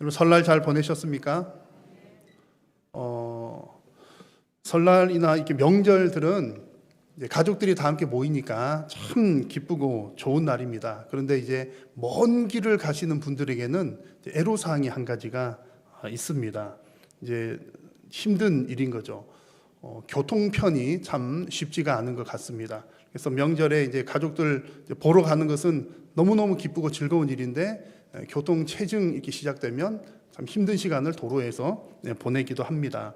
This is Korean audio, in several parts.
여러분 설날 잘 보내셨습니까? 설날이나 이렇게 명절들은 이제 가족들이 다 함께 모이니까 참 기쁘고 좋은 날입니다. 그런데 이제 먼 길을 가시는 분들에게는 애로사항이 한 가지가 있습니다. 이제 힘든 일인 거죠. 교통편이 참 쉽지가 않은 것 같습니다. 그래서 명절에 이제 가족들 보러 가는 것은 너무너무 기쁘고 즐거운 일인데 교통 체증 이렇게 시작되면 참 힘든 시간을 도로에서 보내기도 합니다.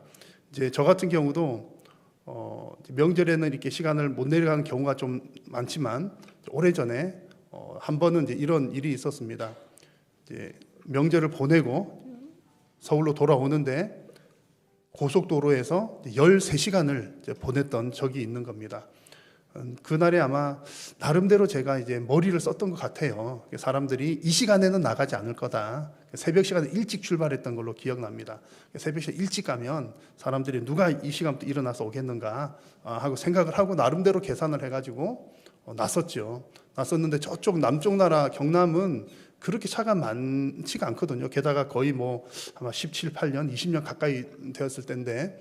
이제 저 같은 경우도 명절에는 이렇게 시간을 못 내려가는 경우가 좀 많지만 오래전에 한 번은 이제 이런 일이 있었습니다. 이제 명절을 보내고 서울로 돌아오는데 고속도로에서 13시간을 보냈던 적이 있는 겁니다. 그날에 아마 나름대로 제가 이제 머리를 썼던 것 같아요. 사람들이 이 시간에는 나가지 않을 거다. 새벽 시간에 일찍 출발했던 걸로 기억납니다. 새벽 시간에 일찍 가면 사람들이 누가 이 시간부터 일어나서 오겠는가 하고 생각을 하고 나름대로 계산을 해가지고 나섰죠. 나섰는데 저쪽 남쪽 나라 경남은 그렇게 차가 많지가 않거든요. 게다가 거의 뭐 아마 17, 8년, 20년 가까이 되었을 때인데,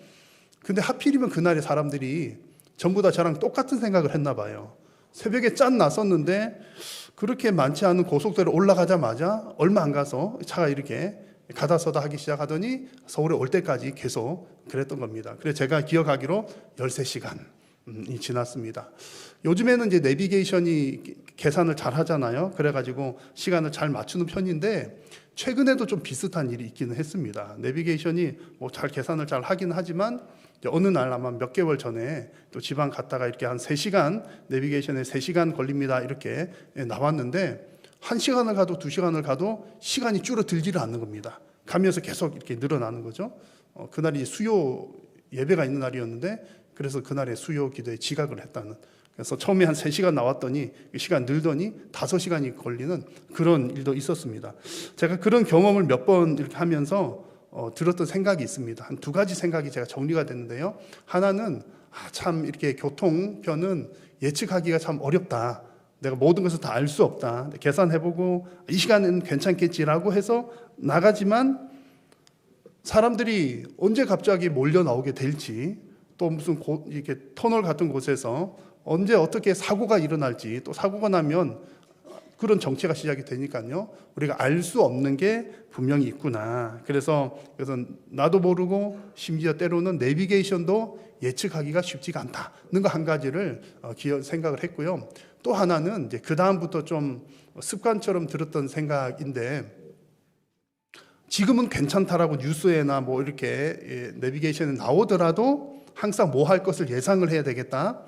근데 하필이면 그날에 사람들이 전부 다 저랑 똑같은 생각을 했나 봐요. 새벽에 짠 나섰는데 그렇게 많지 않은 고속도로 올라가자마자 얼마 안 가서 차가 이렇게 가다 서다 하기 시작하더니 서울에 올 때까지 계속 그랬던 겁니다. 그래서 제가 기억하기로 13시간이 지났습니다. 요즘에는 이제 내비게이션이 계산을 잘 하잖아요. 그래가지고 시간을 잘 맞추는 편인데 최근에도 좀 비슷한 일이 있기는 했습니다. 내비게이션이 뭐 잘 계산을 잘 하긴 하지만 어느 날 아마 몇 개월 전에 또 지방 갔다가 이렇게 한 3시간, 내비게이션에 3시간 걸립니다 이렇게 나왔는데 1시간을 가도 2시간을 가도 시간이 줄어들지를 않는 겁니다. 가면서 계속 이렇게 늘어나는 거죠. 그날이 수요 예배가 있는 날이었는데 그래서 그날에 수요 기도에 지각을 했다는, 그래서 처음에 한 3시간 나왔더니 시간 늘더니 5시간이 걸리는 그런 일도 있었습니다. 제가 그런 경험을 몇 번 이렇게 하면서 들었던 생각이 있습니다. 한 2가지 생각이 제가 정리가 됐는데요. 하나는 참 이렇게 교통편은 예측하기가 참 어렵다. 내가 모든 것을 다 알 수 없다. 계산해보고 이 시간은 괜찮겠지라고 해서 나가지만 사람들이 언제 갑자기 몰려 나오게 될지, 또 무슨 이렇게 터널 같은 곳에서 언제 어떻게 사고가 일어날지, 또 사고가 나면 그런 정체가 시작이 되니까요. 우리가 알 수 없는 게 분명히 있구나. 그래서 나도 모르고 심지어 때로는 내비게이션도 예측하기가 쉽지가 않다는 거 한 가지를 생각을 했고요. 또 하나는 이제 그 다음부터 좀 습관처럼 들었던 생각인데, 지금은 괜찮다라고 뉴스에나 뭐 이렇게 내비게이션에 나오더라도 항상 뭐 할 것을 예상을 해야 되겠다.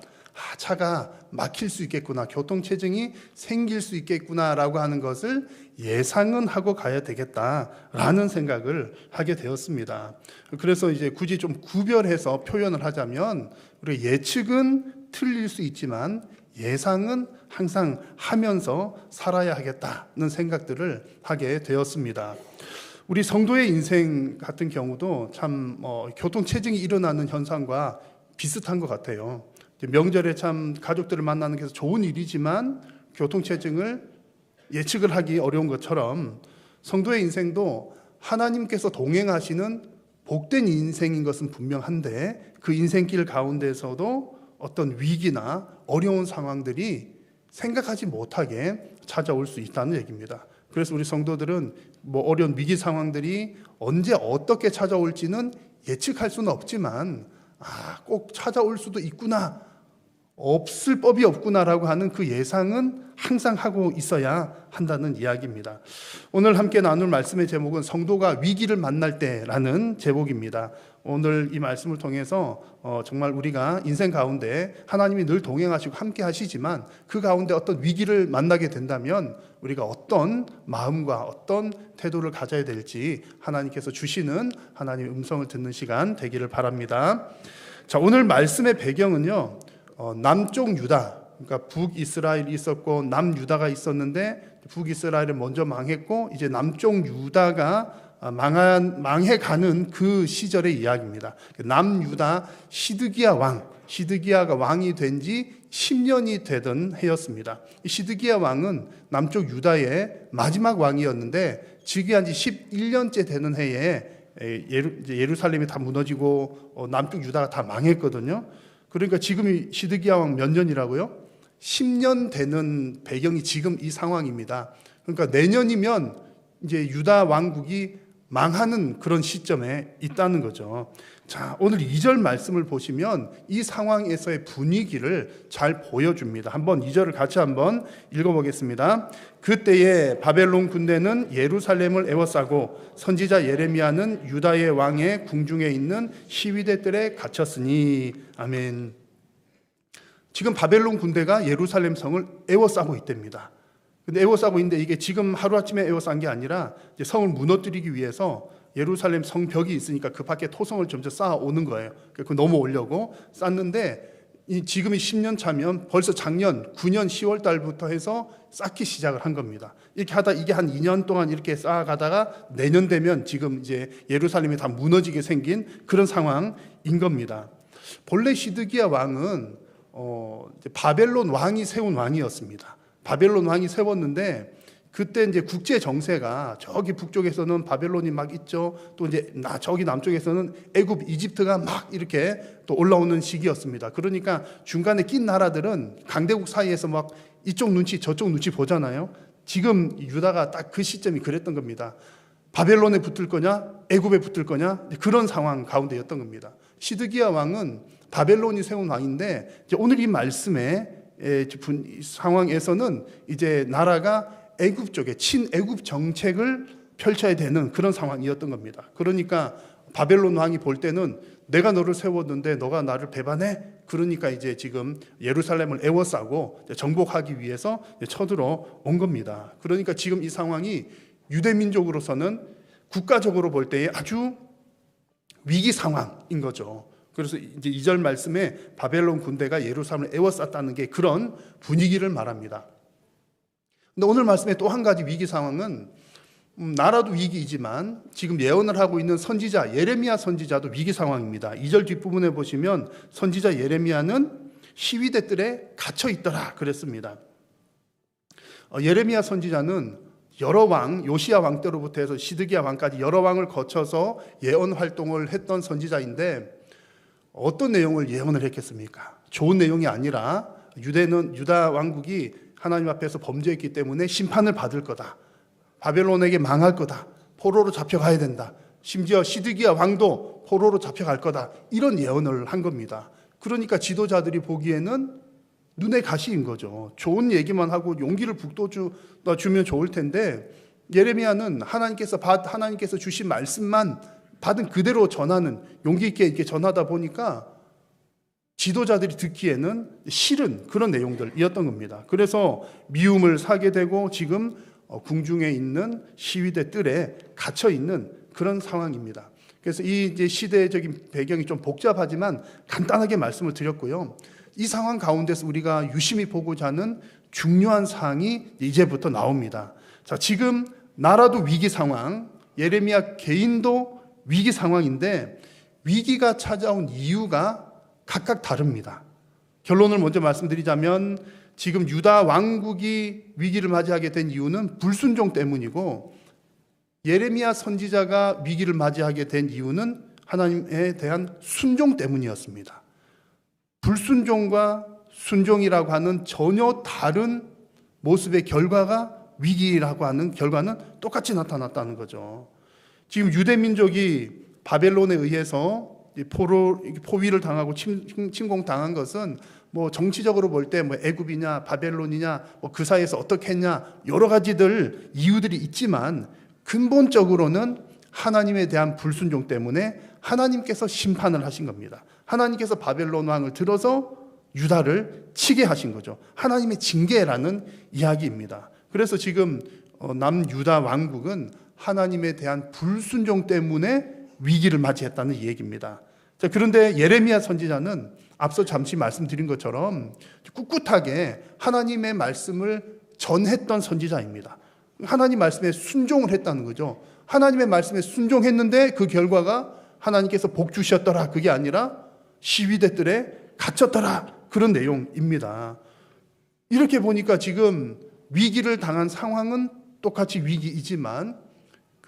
차가 막힐 수 있겠구나, 교통체증이 생길 수 있겠구나라고 하는 것을 예상은 하고 가야 되겠다라는 생각을 하게 되었습니다. 그래서 이제 굳이 좀 구별해서 표현을 하자면, 우리 예측은 틀릴 수 있지만 예상은 항상 하면서 살아야 하겠다는 생각들을 하게 되었습니다. 우리 성도의 인생 같은 경우도 참 교통체증이 일어나는 현상과 비슷한 것 같아요. 명절에 참 가족들을 만나는 게 좋은 일이지만 교통체증을 예측을 하기 어려운 것처럼 성도의 인생도 하나님께서 동행하시는 복된 인생인 것은 분명한데, 그 인생길 가운데서도 어떤 위기나 어려운 상황들이 생각하지 못하게 찾아올 수 있다는 얘기입니다. 그래서 우리 성도들은 뭐 어려운 위기 상황들이 언제 어떻게 찾아올지는 예측할 수는 없지만 꼭 찾아올 수도 있구나, 없을 법이 없구나라고 하는 그 예상은 항상 하고 있어야 한다는 이야기입니다. 오늘 함께 나눌 말씀의 제목은 성도가 위기를 만날 때라는 제목입니다. 오늘 이 말씀을 통해서 정말 우리가 인생 가운데 하나님이 늘 동행하시고 함께 하시지만 그 가운데 어떤 위기를 만나게 된다면 우리가 어떤 마음과 어떤 태도를 가져야 될지 하나님께서 주시는 하나님의 음성을 듣는 시간 되기를 바랍니다. 자, 오늘 말씀의 배경은요, 남쪽 유다, 그러니까 북이스라엘이 있었고 남유다가 있었는데 북이스라엘은 먼저 망했고 이제 남쪽 유다가 망해가는 그 시절의 이야기입니다. 남유다 시드기야가 왕이 된 지 10년이 되던 해였습니다. 시드기야 왕은 남쪽 유다의 마지막 왕이었는데 즉위한 지 11년째 되는 해에 예루살렘이 다 무너지고 남쪽 유다가 다 망했거든요. 그러니까 지금 시드기야 왕 몇 년이라고요? 10년 되는 배경이 지금 이 상황입니다. 그러니까 내년이면 이제 유다 왕국이 망하는 그런 시점에 있다는 거죠. 자, 오늘 2절 말씀을 보시면 이 상황에서의 분위기를 잘 보여줍니다. 한번 2절을 같이 한번 읽어보겠습니다. 그때에 바벨론 군대는 예루살렘을 에워싸고 선지자 예레미야는 유다의 왕의 궁중에 있는 시위대들에 갇혔으니. 아멘. 지금 바벨론 군대가 예루살렘 성을 에워싸고 있답니다. 근데 에워싸고 있는데 이게 지금 하루아침에 에워싼 게 아니라 이제 성을 무너뜨리기 위해서 예루살렘 성벽이 있으니까 그 밖에 토성을 점점 쌓아오는 거예요. 그 넘어오려고 쌓는데 지금이 10년 차면 벌써 작년 9년 10월 달부터 해서 쌓기 시작을 한 겁니다. 이렇게 하다 이게 한 2년 동안 이렇게 쌓아가다가 내년 되면 지금 이제 예루살렘이 다 무너지게 생긴 그런 상황인 겁니다. 본래 시드기야 왕은 이제 바벨론 왕이 세운 왕이었습니다. 바벨론 왕이 세웠는데 그때 이제 국제 정세가 저기 북쪽에서는 바벨론이 막 있죠. 또 이제 저기 남쪽에서는 애굽, 이집트가 막 이렇게 또 올라오는 시기였습니다. 그러니까 중간에 낀 나라들은 강대국 사이에서 막 이쪽 눈치 저쪽 눈치 보잖아요. 지금 유다가 딱 그 시점이 그랬던 겁니다. 바벨론에 붙을 거냐, 애굽에 붙을 거냐, 그런 상황 가운데였던 겁니다. 시드기야 왕은 바벨론이 세운 왕인데 이제 오늘 이 말씀의 상황에서는 이제 나라가 애굽 쪽에 친애굽 정책을 펼쳐야 되는 그런 상황이었던 겁니다. 그러니까 바벨론 왕이 볼 때는 내가 너를 세웠는데 너가 나를 배반해? 그러니까 이제 지금 예루살렘을 에워싸고 정복하기 위해서 쳐들어온 겁니다. 그러니까 지금 이 상황이 유대민족으로서는 국가적으로 볼 때에 아주 위기 상황인 거죠. 그래서 이제 2절 말씀에 바벨론 군대가 예루살렘을 에워쌌다는 게 그런 분위기를 말합니다. 근데 오늘 말씀에 또 한 가지 위기 상황은 나라도 위기이지만 지금 예언을 하고 있는 선지자 예레미야 선지자도 위기 상황입니다. 2절 뒷부분에 보시면 선지자 예레미야는 시위대들에 갇혀 있더라 그랬습니다. 예레미야 선지자는 여러 왕, 요시야 왕 때로부터 해서 시드기야 왕까지 여러 왕을 거쳐서 예언 활동을 했던 선지자인데 어떤 내용을 예언을 했겠습니까? 좋은 내용이 아니라 유다 왕국이 하나님 앞에서 범죄했기 때문에 심판을 받을 거다. 바벨론에게 망할 거다. 포로로 잡혀가야 된다. 심지어 시드기야 왕도 포로로 잡혀갈 거다. 이런 예언을 한 겁니다. 그러니까 지도자들이 보기에는 눈에 가시인 거죠. 좋은 얘기만 하고 용기를 북돋주면 좋을 텐데 예레미야는 하나님께서 주신 말씀만 받은 그대로 전하는 용기 있게 이렇게 전하다 보니까 지도자들이 듣기에는 싫은 그런 내용들이었던 겁니다. 그래서 미움을 사게 되고 지금 궁중에 있는 시위대 뜰에 갇혀 있는 그런 상황입니다. 그래서 이 이제 시대적인 배경이 좀 복잡하지만 간단하게 말씀을 드렸고요. 이 상황 가운데서 우리가 유심히 보고자 하는 중요한 사항이 이제부터 나옵니다. 자, 지금 나라도 위기 상황, 예레미야 개인도 위기 상황인데 위기가 찾아온 이유가 각각 다릅니다. 결론을 먼저 말씀드리자면 지금 유다 왕국이 위기를 맞이하게 된 이유는 불순종 때문이고 예레미야 선지자가 위기를 맞이하게 된 이유는 하나님에 대한 순종 때문이었습니다. 불순종과 순종이라고 하는 전혀 다른 모습의 결과가 위기라고 하는 결과는 똑같이 나타났다는 거죠. 지금 유대민족이 바벨론에 의해서 포위를 당하고 침공당한 것은 뭐 정치적으로 볼 때 뭐 애굽이냐 바벨론이냐 뭐 그 사이에서 어떻게 했냐 여러 가지들 이유들이 있지만 근본적으로는 하나님에 대한 불순종 때문에 하나님께서 심판을 하신 겁니다. 하나님께서 바벨론 왕을 들어서 유다를 치게 하신 거죠. 하나님의 징계라는 이야기입니다. 그래서 지금 남유다 왕국은 하나님에 대한 불순종 때문에 위기를 맞이했다는 얘기입니다. 자, 그런데 예레미야 선지자는 앞서 잠시 말씀드린 것처럼 꿋꿋하게 하나님의 말씀을 전했던 선지자입니다. 하나님 말씀에 순종을 했다는 거죠. 하나님의 말씀에 순종했는데 그 결과가 하나님께서 복 주셨더라, 그게 아니라 시위대 뜰에 갇혔더라, 그런 내용입니다. 이렇게 보니까 지금 위기를 당한 상황은 똑같이 위기이지만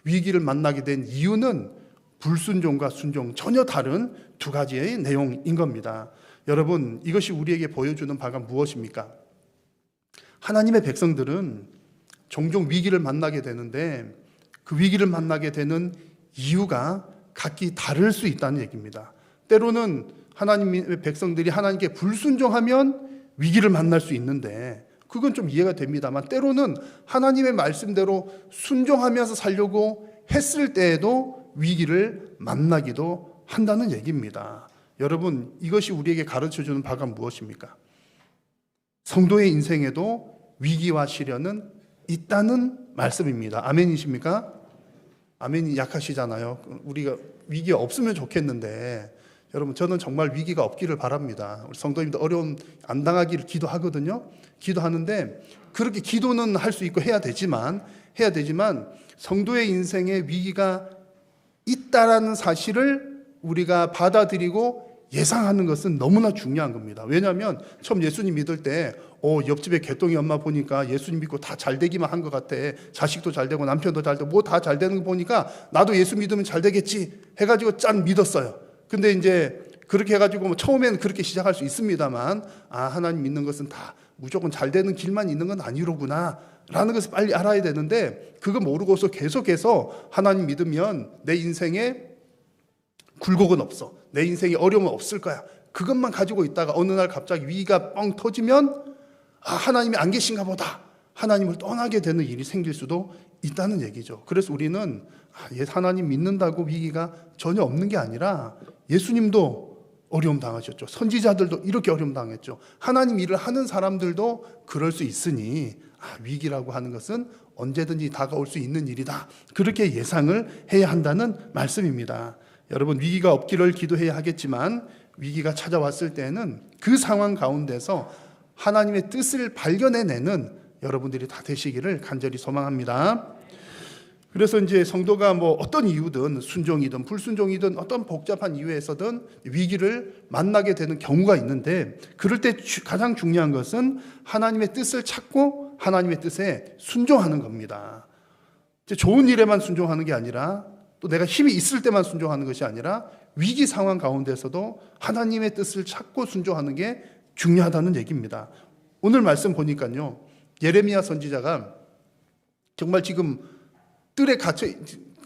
위기를 만나게 된 이유는 불순종과 순종, 전혀 다른 두 가지의 내용인 겁니다. 여러분, 이것이 우리에게 보여주는 바가 무엇입니까? 하나님의 백성들은 종종 위기를 만나게 되는데 그 위기를 만나게 되는 이유가 각기 다를 수 있다는 얘기입니다. 때로는 하나님의 백성들이 하나님께 불순종하면 위기를 만날 수 있는데 그건 좀 이해가 됩니다만, 때로는 하나님의 말씀대로 순종하면서 살려고 했을 때에도 위기를 만나기도 한다는 얘기입니다. 여러분, 이것이 우리에게 가르쳐주는 바가 무엇입니까? 성도의 인생에도 위기와 시련은 있다는 말씀입니다. 아멘이십니까? 아멘이 약하시잖아요. 우리가 위기가 없으면 좋겠는데, 여러분, 저는 정말 위기가 없기를 바랍니다. 우리 성도님도 어려움 안 당하기를 기도하거든요. 기도하는데 그렇게 기도는 할 수 있고 해야 되지만 성도의 인생에 위기가 있다라는 사실을 우리가 받아들이고 예상하는 것은 너무나 중요한 겁니다. 왜냐하면 처음 예수님 믿을 때 옆집에 개똥이 엄마 보니까 예수님 믿고 다 잘 되기만 한 것 같아. 자식도 잘 되고 남편도 잘 되고 뭐 다 잘 되는 거 보니까 나도 예수 믿으면 잘 되겠지 해가지고 짠 믿었어요. 근데 이제 그렇게 해가지고 처음에는 그렇게 시작할 수 있습니다만, 하나님 믿는 것은 다 무조건 잘 되는 길만 있는 건 아니로구나 라는 것을 빨리 알아야 되는데, 그거 모르고서 계속해서 하나님 믿으면 내 인생에 굴곡은 없어, 내 인생에 어려움은 없을 거야, 그것만 가지고 있다가 어느 날 갑자기 위기가 뻥 터지면 하나님이 안 계신가 보다, 하나님을 떠나게 되는 일이 생길 수도 있다는 얘기죠. 그래서 우리는 하나님 믿는다고 위기가 전혀 없는 게 아니라, 예수님도 어려움 당하셨죠. 선지자들도 이렇게 어려움 당했죠. 하나님 일을 하는 사람들도 그럴 수 있으니 위기라고 하는 것은 언제든지 다가올 수 있는 일이다, 그렇게 예상을 해야 한다는 말씀입니다. 여러분, 위기가 없기를 기도해야 하겠지만 위기가 찾아왔을 때는 그 상황 가운데서 하나님의 뜻을 발견해내는 여러분들이 다 되시기를 간절히 소망합니다. 그래서 이제 성도가 어떤 이유든 순종이든 불순종이든 어떤 복잡한 이유에서든 위기를 만나게 되는 경우가 있는데, 그럴 때 가장 중요한 것은 하나님의 뜻을 찾고 하나님의 뜻에 순종하는 겁니다. 좋은 일에만 순종하는 게 아니라, 또 내가 힘이 있을 때만 순종하는 것이 아니라 위기 상황 가운데서도 하나님의 뜻을 찾고 순종하는 게 중요하다는 얘기입니다. 오늘 말씀 보니까요, 예레미야 선지자가 정말 지금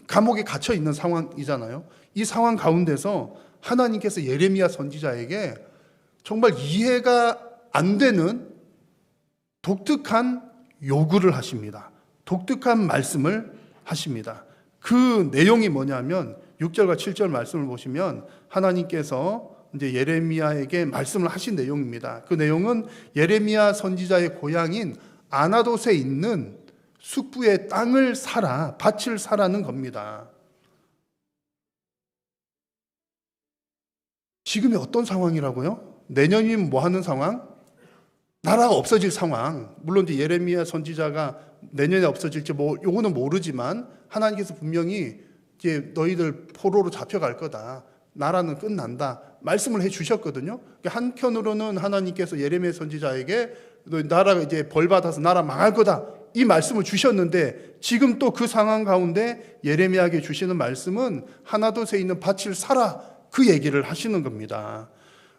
감옥에 갇혀 있는 상황이잖아요. 이 상황 가운데서 하나님께서 예레미야 선지자에게 정말 이해가 안 되는 독특한 요구를 하십니다. 독특한 말씀을 하십니다. 그 내용이 뭐냐면 6절과 7절 말씀을 보시면 하나님께서 이제 예레미야에게 말씀을 하신 내용입니다. 그 내용은 예레미야 선지자의 고향인 아나돗에 있는 숙부의 땅을 사라, 밭을 사라는 겁니다. 지금이 어떤 상황이라고요? 내년이면 뭐 하는 상황? 나라가 없어질 상황. 물론 이제 예레미야 선지자가 내년에 없어질지 요거는 모르지만 하나님께서 분명히 이제 너희들 포로로 잡혀갈 거다, 나라는 끝난다 말씀을 해 주셨거든요. 한편으로는 하나님께서 예레미야 선지자에게 나라가 이제 벌 받아서 나라 망할 거다 이 말씀을 주셨는데, 지금 또 그 상황 가운데 예레미야에게 주시는 말씀은 하나돗에 있는 밭을 사라, 그 얘기를 하시는 겁니다.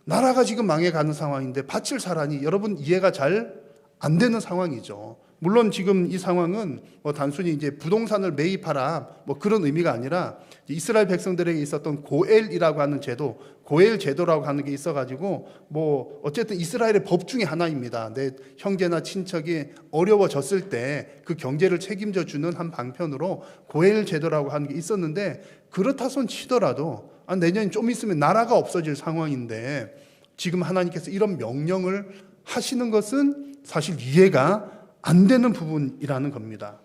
나라가 지금 망해가는 상황인데 밭을 사라니, 여러분 이해가 잘 안 되는 상황이죠. 물론 지금 이 상황은 단순히 이제 부동산을 매입하라 그런 의미가 아니라, 이스라엘 백성들에게 있었던 고엘이라고 하는 제도, 고엘 제도라고 하는 게 있어가지고 어쨌든 이스라엘의 법 중에 하나입니다. 내 형제나 친척이 어려워졌을 때 그 경제를 책임져 주는 한 방편으로 고엘 제도라고 하는 게 있었는데, 그렇다 손 치더라도 내년 좀 있으면 나라가 없어질 상황인데 지금 하나님께서 이런 명령을 하시는 것은 사실 이해가 안 되는 부분이라는 겁니다.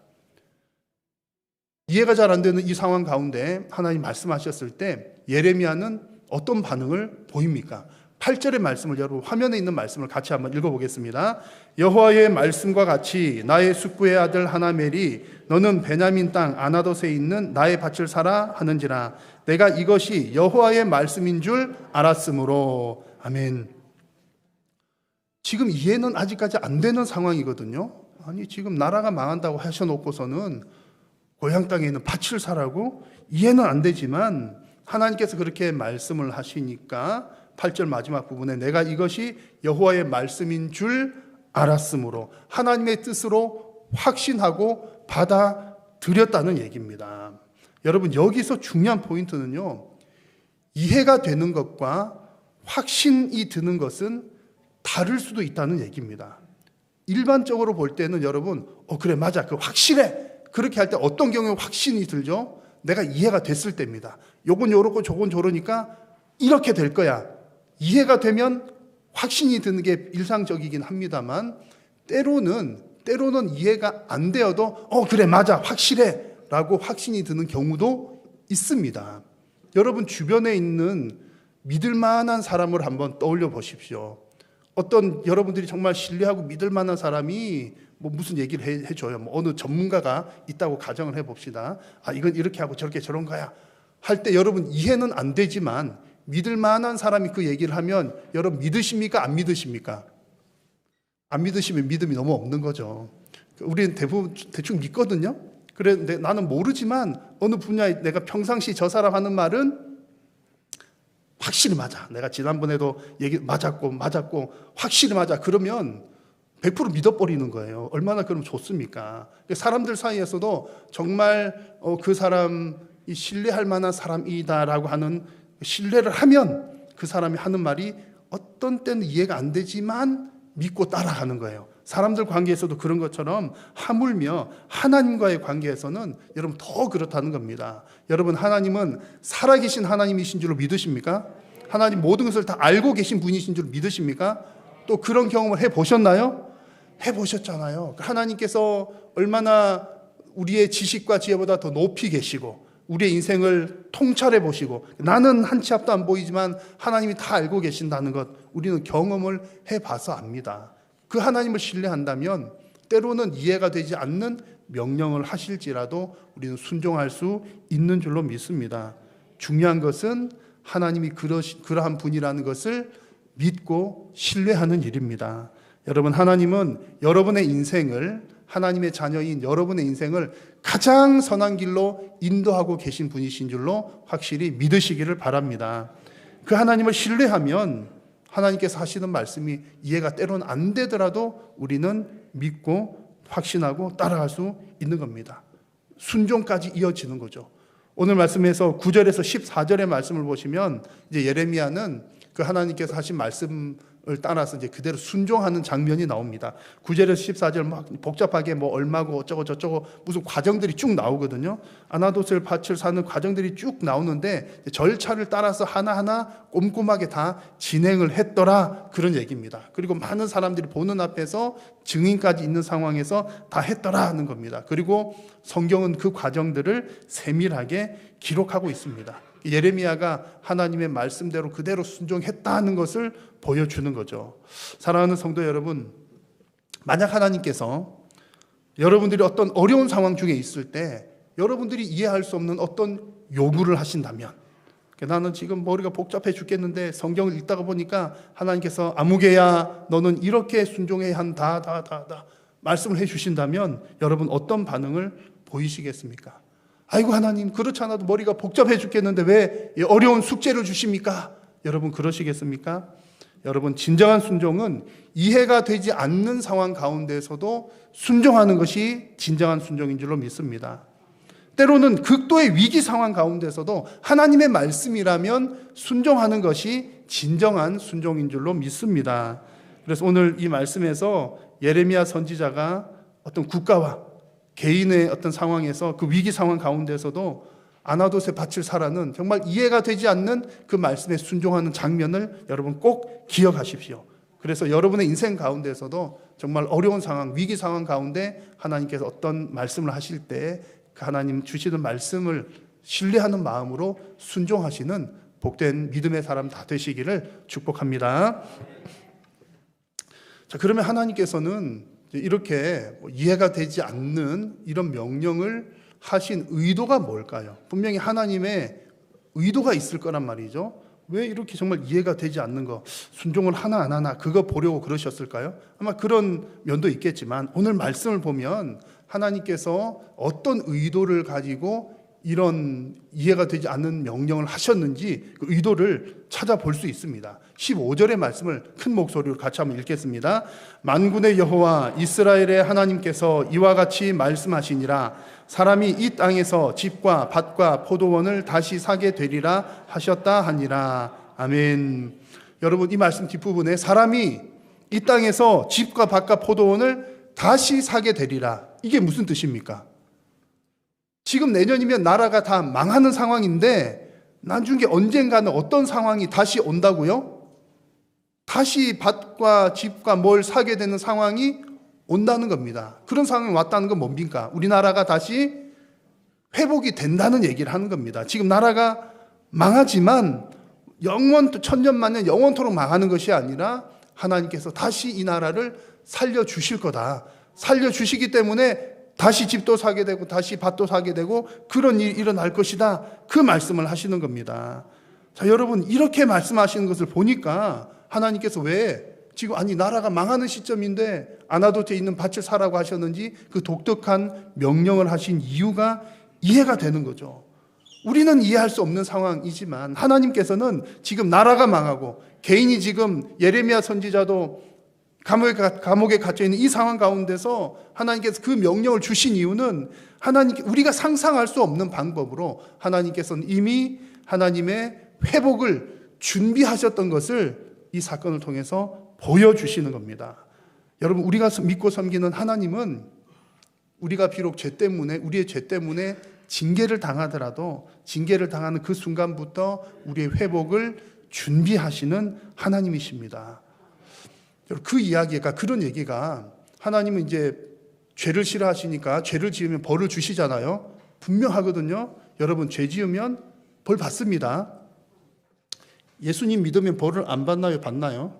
이해가 잘 안 되는 이 상황 가운데 하나님 말씀하셨을 때 예레미야는 어떤 반응을 보입니까? 8절의 말씀을 여러분 화면에 있는 말씀을 같이 한번 읽어보겠습니다. 여호와의 말씀과 같이 나의 숙부의 아들 하나멜이 너는 베냐민 땅 아나돗에 있는 나의 밭을 사라 하는지라 내가 이것이 여호와의 말씀인 줄 알았으므로. 아멘. 지금 이해는 아직까지 안 되는 상황이거든요. 아니 지금 나라가 망한다고 하셔놓고서는 고향 땅에 있는 밭을 사라고? 이해는 안 되지만 하나님께서 그렇게 말씀을 하시니까 8절 마지막 부분에 내가 이것이 여호와의 말씀인 줄 알았으므로 하나님의 뜻으로 확신하고 받아들였다는 얘기입니다. 여러분 여기서 중요한 포인트는요, 이해가 되는 것과 확신이 드는 것은 다를 수도 있다는 얘기입니다. 일반적으로 볼 때는 여러분 그래 맞아 그 확실해 그렇게 할 때 어떤 경우에 확신이 들죠? 내가 이해가 됐을 때입니다. 요건 요렇고 저건 저러니까 이렇게 될 거야. 이해가 되면 확신이 드는 게 일상적이긴 합니다만 때로는 이해가 안 되어도 그래 맞아 확실해 라고 확신이 드는 경우도 있습니다. 여러분 주변에 있는 믿을 만한 사람을 한번 떠올려 보십시오. 어떤 여러분들이 정말 신뢰하고 믿을 만한 사람이 무슨 얘기를 해줘요. 어느 전문가가 있다고 가정을 해봅시다. 이건 이렇게 하고 저렇게 저런 거야 할 때 여러분 이해는 안 되지만 믿을 만한 사람이 그 얘기를 하면 여러분 믿으십니까? 안 믿으십니까? 안 믿으시면 믿음이 너무 없는 거죠. 우리는 대충 믿거든요. 그런데 나는 모르지만 어느 분야에 내가 평상시 저 사람 하는 말은 확실히 맞아. 내가 지난번에도 얘기 맞았고 확실히 맞아. 그러면 100% 믿어버리는 거예요. 얼마나 그럼 좋습니까? 사람들 사이에서도 정말 그 사람이 신뢰할 만한 사람이다라고 하는 신뢰를 하면 그 사람이 하는 말이 어떤 때는 이해가 안 되지만 믿고 따라가는 거예요. 사람들 관계에서도 그런 것처럼 하물며 하나님과의 관계에서는 여러분 더 그렇다는 겁니다. 여러분 하나님은 살아계신 하나님이신 줄로 믿으십니까? 하나님 모든 것을 다 알고 계신 분이신 줄 믿으십니까? 또 그런 경험을 해보셨나요? 해보셨잖아요. 하나님께서 얼마나 우리의 지식과 지혜보다 더 높이 계시고 우리의 인생을 통찰해 보시고 나는 한 치 앞도 안 보이지만 하나님이 다 알고 계신다는 것 우리는 경험을 해봐서 압니다. 그 하나님을 신뢰한다면 때로는 이해가 되지 않는 명령을 하실지라도 우리는 순종할 수 있는 줄로 믿습니다. 중요한 것은 하나님이 그러한 분이라는 것을 믿고 신뢰하는 일입니다. 여러분 하나님은 여러분의 인생을 하나님의 자녀인 여러분의 인생을 가장 선한 길로 인도하고 계신 분이신 줄로 확실히 믿으시기를 바랍니다. 그 하나님을 신뢰하면 하나님께서 하시는 말씀이 이해가 때로는 안 되더라도 우리는 믿고 확신하고 따라갈 수 있는 겁니다. 순종까지 이어지는 거죠. 오늘 말씀에서 9절에서 14절의 말씀을 보시면 이제 예레미야는 그 하나님께서 하신 말씀을 따라서 이제 그대로 순종하는 장면이 나옵니다. 9절에서 14절 막 복잡하게 얼마고 어쩌고 저쩌고 무슨 과정들이 쭉 나오거든요. 아나돗을 밭을 사는 과정들이 쭉 나오는데 절차를 따라서 하나하나 꼼꼼하게 다 진행을 했더라 그런 얘기입니다. 그리고 많은 사람들이 보는 앞에서 증인까지 있는 상황에서 다 했더라 하는 겁니다. 그리고 성경은 그 과정들을 세밀하게 기록하고 있습니다. 예레미야가 하나님의 말씀대로 그대로 순종했다는 것을 보여주는 거죠. 사랑하는 성도 여러분, 만약 하나님께서 여러분들이 어떤 어려운 상황 중에 있을 때 여러분들이 이해할 수 없는 어떤 요구를 하신다면, 나는 지금 머리가 복잡해 죽겠는데 성경을 읽다가 보니까 하나님께서 아무개야 너는 이렇게 순종해야 한다 말씀을 해주신다면 여러분 어떤 반응을 보이시겠습니까? 아이고 하나님 그렇지 않아도 머리가 복잡해 죽겠는데 왜 어려운 숙제를 주십니까? 여러분 그러시겠습니까? 여러분 진정한 순종은 이해가 되지 않는 상황 가운데서도 순종하는 것이 진정한 순종인 줄로 믿습니다. 때로는 극도의 위기 상황 가운데서도 하나님의 말씀이라면 순종하는 것이 진정한 순종인 줄로 믿습니다. 그래서 오늘 이 말씀에서 예레미야 선지자가 어떤 국가와 개인의 어떤 상황에서 그 위기 상황 가운데서도 아나돗의 밭을 사라는 정말 이해가 되지 않는 그 말씀에 순종하는 장면을 여러분 꼭 기억하십시오. 그래서 여러분의 인생 가운데서도 정말 어려운 상황, 위기 상황 가운데 하나님께서 어떤 말씀을 하실 때 그 하나님 주시는 말씀을 신뢰하는 마음으로 순종하시는 복된 믿음의 사람 다 되시기를 축복합니다. 자, 그러면 하나님께서는 이렇게 이해가 되지 않는 이런 명령을 하신 의도가 뭘까요? 분명히 하나님의 의도가 있을 거란 말이죠. 왜 이렇게 정말 이해가 되지 않는 거, 순종을 하나 안 하나 그거 보려고 그러셨을까요? 아마 그런 면도 있겠지만 오늘 말씀을 보면 하나님께서 어떤 의도를 가지고 이런 이해가 되지 않는 명령을 하셨는지 그 의도를 찾아볼 수 있습니다. 15절의 말씀을 큰 목소리로 같이 한번 읽겠습니다. 만군의 여호와 이스라엘의 하나님께서 이와 같이 말씀하시니라. 사람이 이 땅에서 집과 밭과 포도원을 다시 사게 되리라 하셨다 하니라. 아멘. 여러분, 이 말씀 뒷부분에 사람이 이 땅에서 집과 밭과 포도원을 다시 사게 되리라, 이게 무슨 뜻입니까? 지금 내년이면 나라가 다 망하는 상황인데 나중에 언젠가는 어떤 상황이 다시 온다고요? 다시 밭과 집과 뭘 사게 되는 상황이 온다는 겁니다. 그런 상황이 왔다는 건 뭡니까? 우리나라가 다시 회복이 된다는 얘기를 하는 겁니다. 지금 나라가 망하지만 천년만년 영원토록 망하는 것이 아니라 하나님께서 다시 이 나라를 살려주실 거다. 살려주시기 때문에 다시 집도 사게 되고 다시 밭도 사게 되고 그런 일이 일어날 것이다. 그 말씀을 하시는 겁니다. 자, 여러분, 이렇게 말씀하시는 것을 보니까 하나님께서 왜 지금 나라가 망하는 시점인데 아나도트에 있는 밭을 사라고 하셨는지 그 독특한 명령을 하신 이유가 이해가 되는 거죠. 우리는 이해할 수 없는 상황이지만 하나님께서는 지금 나라가 망하고 개인이 지금 예레미야 선지자도 감옥에 갇혀 있는 이 상황 가운데서 하나님께서 그 명령을 주신 이유는 우리가 상상할 수 없는 방법으로 하나님께서는 이미 하나님의 회복을 준비하셨던 것을 이 사건을 통해서 보여주시는 겁니다. 여러분, 우리가 믿고 섬기는 하나님은 우리가 비록 우리의 죄 때문에 징계를 당하더라도 징계를 당하는 그 순간부터 우리의 회복을 준비하시는 하나님이십니다. 그 이야기가, 그런 얘기가, 하나님은 이제 죄를 싫어하시니까 죄를 지으면 벌을 주시잖아요. 분명하거든요. 여러분, 죄 지으면 벌 받습니다. 예수님 믿으면 벌을 안 받나요? 받나요?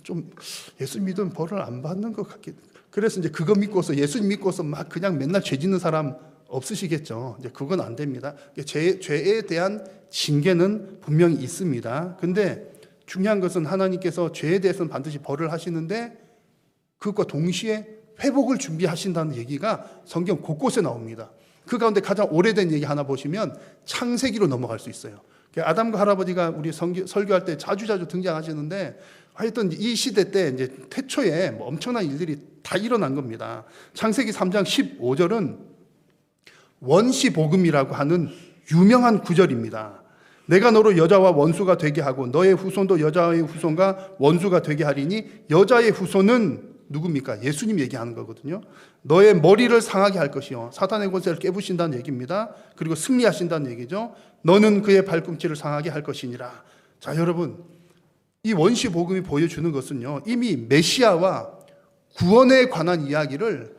좀 예수 믿으면 벌을 안 받는 것 같긴. 그래서 이제 그거 믿고서, 예수님 믿고서 막 그냥 맨날 죄 짓는 사람 없으시겠죠. 이제 그건 안 됩니다. 죄에 대한 징계는 분명히 있습니다. 근데 중요한 것은 하나님께서 죄에 대해서는 반드시 벌을 하시는데 그것과 동시에 회복을 준비하신다는 얘기가 성경 곳곳에 나옵니다. 그 가운데 가장 오래된 얘기 하나 보시면 창세기로 넘어갈 수 있어요. 아담과 할아버지가 우리 설교할 때 자주 등장하시는데 하여튼 이 시대 때 이제 태초에 엄청난 일들이 다 일어난 겁니다. 창세기 3장 15절은 원시복음이라고 하는 유명한 구절입니다. 내가 너로 여자와 원수가 되게 하고 너의 후손도 여자의 후손과 원수가 되게 하리니 여자의 후손은 누굽니까? 예수님 얘기하는 거거든요. 너의 머리를 상하게 할 것이요 사탄의 권세를 깨부신다는 얘기입니다. 그리고 승리하신다는 얘기죠. 너는 그의 발꿈치를 상하게 할 것이니라. 자, 여러분, 이 원시 복음이 보여주는 것은요, 이미 메시아와 구원에 관한 이야기를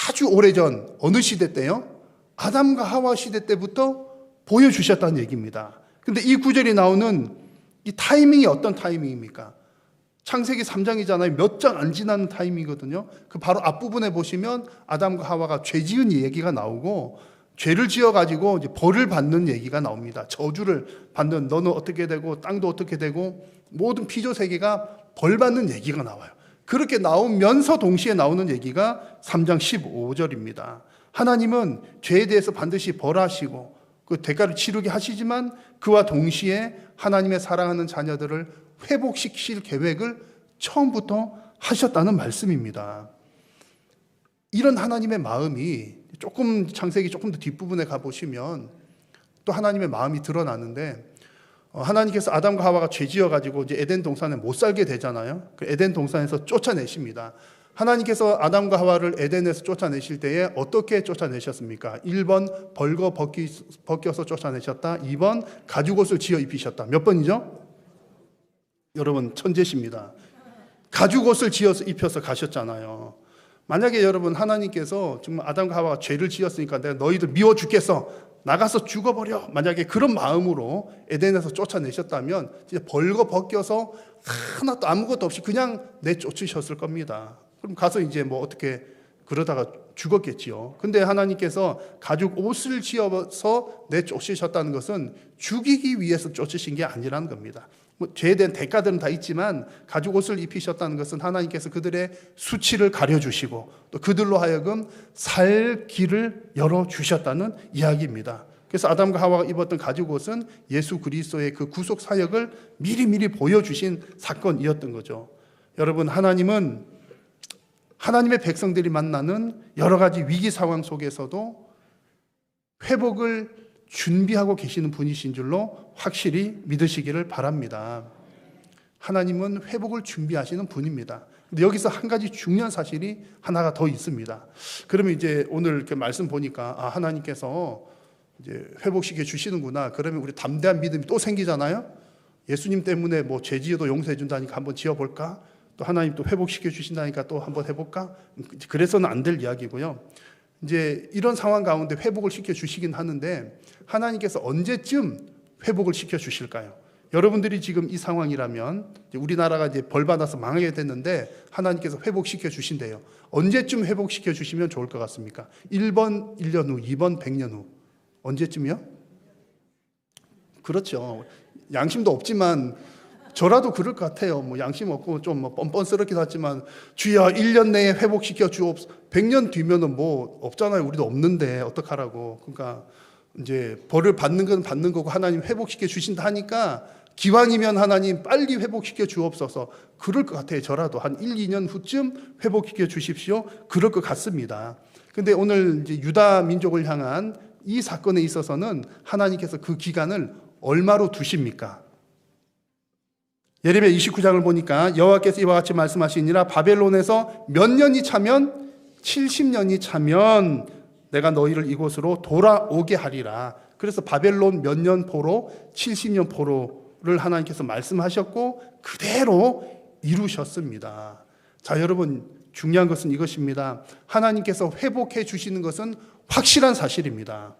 아주 오래전 어느 시대 때요? 아담과 하와 시대 때부터 보여주셨다는 얘기입니다. 근데 이 구절이 나오는 이 타이밍이 어떤 타이밍입니까? 창세기 3장이잖아요. 몇 장 안 지나는 타이밍이거든요. 그 바로 앞부분에 보시면 아담과 하와가 죄 지은 얘기가 나오고 죄를 지어가지고 이제 벌을 받는 얘기가 나옵니다. 저주를 받는, 너는 어떻게 되고 땅도 어떻게 되고 모든 피조 세계가 벌 받는 얘기가 나와요. 그렇게 나오면서 동시에 나오는 얘기가 3장 15절입니다. 하나님은 죄에 대해서 반드시 벌하시고 그 대가를 치르게 하시지만 그와 동시에 하나님의 사랑하는 자녀들을 회복시킬 계획을 처음부터 하셨다는 말씀입니다. 이런 하나님의 마음이 창세기 조금 더 뒷부분에 가보시면 또 하나님의 마음이 드러나는데, 하나님께서 아담과 하와가 죄 지어가지고 이제 에덴 동산에 못 살게 되잖아요. 그 에덴 동산에서 쫓아내십니다. 하나님께서 아담과 하와를 에덴에서 쫓아내실 때에 어떻게 쫓아내셨습니까? 1번 벌거 벗겨서 쫓아내셨다. 2번 가죽옷을 지어 입히셨다. 몇 번이죠? 여러분, 천재십니다. 가죽옷을 지어서 입혀서 가셨잖아요. 만약에 여러분, 하나님께서 정말 아담과 하와가 죄를 지었으니까 내가 너희들 미워 죽겠어, 나가서 죽어버려. 만약에 그런 마음으로 에덴에서 쫓아내셨다면 진짜 벌거 벗겨서 하나도 아무것도 없이 그냥 내쫓으셨을 겁니다. 그럼 가서 이제 뭐 어떻게 그러다가 죽었겠지요. 근데 하나님께서 가죽 옷을 지어서 내쫓으셨다는 것은 죽이기 위해서 쫓으신 게 아니라는 겁니다. 뭐 죄에 대한 대가들은 다 있지만 가죽 옷을 입히셨다는 것은 하나님께서 그들의 수치를 가려주시고 또 그들로 하여금 살 길을 열어주셨다는 이야기입니다. 그래서 아담과 하와가 입었던 가죽 옷은 예수 그리스도의 그 구속 사역을 미리미리 보여주신 사건이었던 거죠. 여러분, 하나님은 하나님의 백성들이 만나는 여러 가지 위기 상황 속에서도 회복을 준비하고 계시는 분이신 줄로 확실히 믿으시기를 바랍니다. 하나님은 회복을 준비하시는 분입니다. 근데 여기서 한 가지 중요한 사실이 하나가 더 있습니다. 그러면 이제 오늘 이렇게 말씀 보니까 하나님께서 이제 회복시켜 주시는구나. 그러면 우리 담대한 믿음이 또 생기잖아요. 예수님 때문에 뭐 죄 지어도 용서해 준다니까 한번 지어볼까? 또 하나님 또 회복시켜 주신다니까 또 한번 해볼까? 그래서는 안 될 이야기고요. 이제 이런 상황 가운데 회복을 시켜 주시긴 하는데 하나님께서 언제쯤 회복을 시켜 주실까요? 여러분들이 지금 이 상황이라면 우리나라가 이제 벌 받아서 망하게 됐는데 하나님께서 회복시켜 주신대요. 언제쯤 회복시켜 주시면 좋을 것 같습니까? 1번 1년 후, 2번 100년 후. 언제쯤이요? 그렇죠. 양심도 없지만 저라도 그럴 것 같아요. 뭐 양심 없고 좀 뭐 뻔뻔스럽기도 하지만 주여 1년 내에 회복시켜 주옵소서. 100년 뒤면은 뭐 없잖아요. 우리도 없는데 어떡하라고. 그러니까 이제 벌을 받는 건 받는 거고 하나님 회복시켜 주신다 하니까 기왕이면 하나님 빨리 회복시켜 주옵소서. 그럴 것 같아요. 저라도 한 1, 2년 후쯤 회복시켜 주십시오. 그럴 것 같습니다. 근데 오늘 이제 유다 민족을 향한 이 사건에 있어서는 하나님께서 그 기간을 얼마로 두십니까? 예레미야 29장을 보니까 여호와께서 이와 같이 말씀하시니라 바벨론에서 몇 년이 차면 70년이 차면 내가 너희를 이곳으로 돌아오게 하리라. 그래서 바벨론 몇 년 포로 70년 포로를 하나님께서 말씀하셨고 그대로 이루셨습니다. 자, 여러분 중요한 것은 이것입니다. 하나님께서 회복해 주시는 것은 확실한 사실입니다.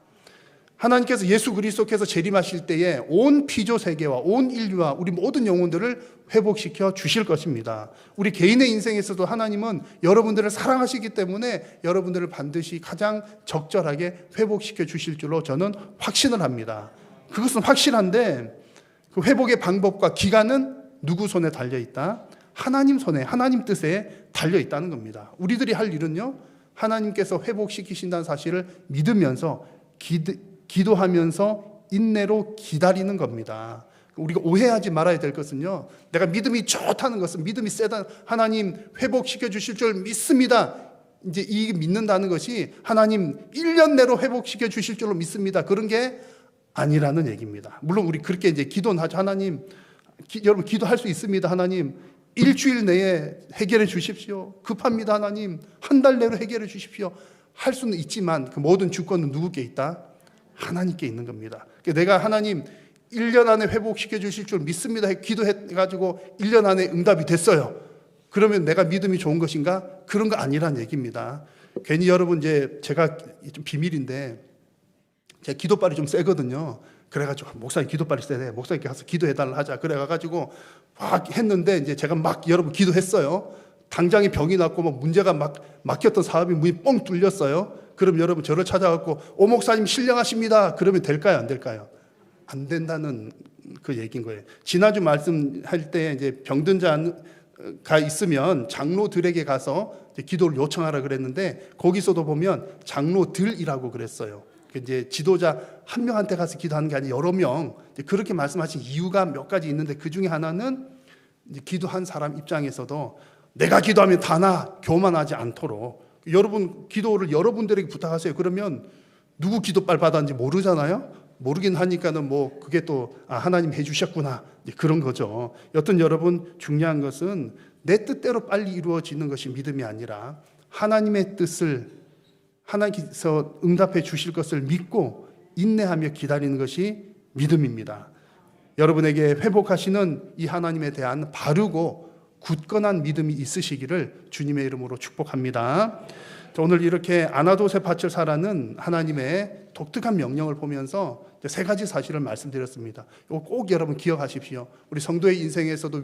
하나님께서 예수 그리스도께서 재림하실 때에 온 피조 세계와 온 인류와 우리 모든 영혼들을 회복시켜 주실 것입니다. 우리 개인의 인생에서도 하나님은 여러분들을 사랑하시기 때문에 여러분들을 반드시 가장 적절하게 회복시켜 주실 줄로 저는 확신을 합니다. 그것은 확실한데 그 회복의 방법과 기간은 누구 손에 달려있다? 하나님 손에, 하나님 뜻에 달려있다는 겁니다. 우리들이 할 일은요, 하나님께서 회복시키신다는 사실을 믿으면서 기도하면서 인내로 기다리는 겁니다. 우리가 오해하지 말아야 될 것은요, 내가 믿음이 좋다는 것은 믿음이 세다, 하나님 회복시켜 주실 줄 믿습니다. 이제 이 믿는다는 것이 하나님 1년 내로 회복시켜 주실 줄로 믿습니다. 그런 게 아니라는 얘기입니다. 물론 우리 그렇게 이제 기도는 하죠. 하나님, 여러분 기도할 수 있습니다. 하나님 일주일 내에 해결해 주십시오. 급합니다. 하나님 한 달 내로 해결해 주십시오. 할 수는 있지만 그 모든 주권은 누구께 있다? 하나님께 있는 겁니다. 내가 하나님 1년 안에 회복시켜 주실 줄 믿습니다. 기도해가지고 1년 안에 응답이 됐어요. 그러면 내가 믿음이 좋은 것인가? 그런 거 아니란 얘기입니다. 괜히 여러분 이제 제가 좀 비밀인데 제가 기도빨이 좀 세거든요. 그래가지고 목사님 기도빨이 세네. 목사님께 가서 기도해달라 하자. 그래가지고 막 했는데 이제 제가 막 여러분 기도했어요. 당장에 병이 났고 뭐 문제가 막 막혔던 사업이 문이 뻥 뚫렸어요. 그럼 여러분 저를 찾아갖고 오 목사님 신령하십니다. 그러면 될까요? 안 될까요? 안 된다는 그 얘기인 거예요. 지난주 말씀할 때 이제 병든 자가 있으면 장로들에게 가서 기도를 요청하라 그랬는데 거기서도 보면 장로들이라고 그랬어요. 이제 지도자 한 명한테 가서 기도하는 게 아니라 여러 명 그렇게 말씀하신 이유가 몇 가지 있는데 그 중에 하나는 이제 기도한 사람 입장에서도 내가 기도하면 다나 교만하지 않도록 여러분 기도를 여러분들에게 부탁하세요. 그러면 누구 기도빨 받았는지 모르잖아요. 모르긴 하니까는 뭐 그게 또 하나님 해주셨구나 그런 거죠. 여튼 여러분 중요한 것은 내 뜻대로 빨리 이루어지는 것이 믿음이 아니라 하나님의 뜻을 하나님께서 응답해 주실 것을 믿고 인내하며 기다리는 것이 믿음입니다. 여러분에게 회복하시는 이 하나님에 대한 바르고 굳건한 믿음이 있으시기를 주님의 이름으로 축복합니다. 오늘 이렇게 아나도세 밭을 사라는 하나님의 독특한 명령을 보면서 세 가지 사실을 말씀드렸습니다. 이거 꼭 여러분 기억하십시오. 우리 성도의 인생에서도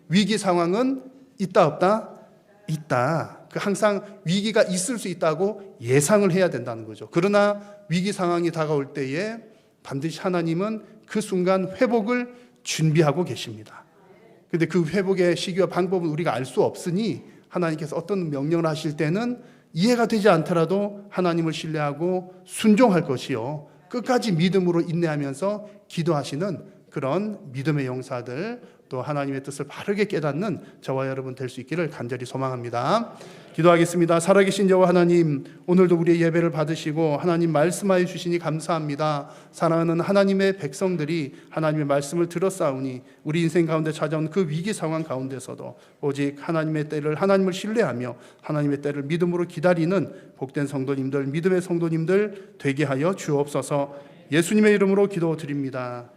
위기 상황은 있다 없다? 있다. 항상 위기가 있을 수 있다고 예상을 해야 된다는 거죠. 그러나 위기 상황이 다가올 때에 반드시 하나님은 그 순간 회복을 준비하고 계십니다. 그런데 그 회복의 시기와 방법은 우리가 알 수 없으니 하나님께서 어떤 명령을 하실 때는 이해가 되지 않더라도 하나님을 신뢰하고 순종할 것이요, 끝까지 믿음으로 인내하면서 기도하시는 그런 믿음의 용사들, 또 하나님의 뜻을 바르게 깨닫는 저와 여러분 될 수 있기를 간절히 소망합니다. 기도하겠습니다. 살아계신 여호와 하나님, 오늘도 우리의 예배를 받으시고 하나님 말씀하여 주시니 감사합니다. 사랑하는 하나님의 백성들이 하나님의 말씀을 들었사오니 우리 인생 가운데 찾아온 그 위기 상황 가운데서도 오직 하나님의 때를, 하나님을 신뢰하며 하나님의 때를 믿음으로 기다리는 복된 성도님들, 믿음의 성도님들 되게 하여 주옵소서. 예수님의 이름으로 기도드립니다.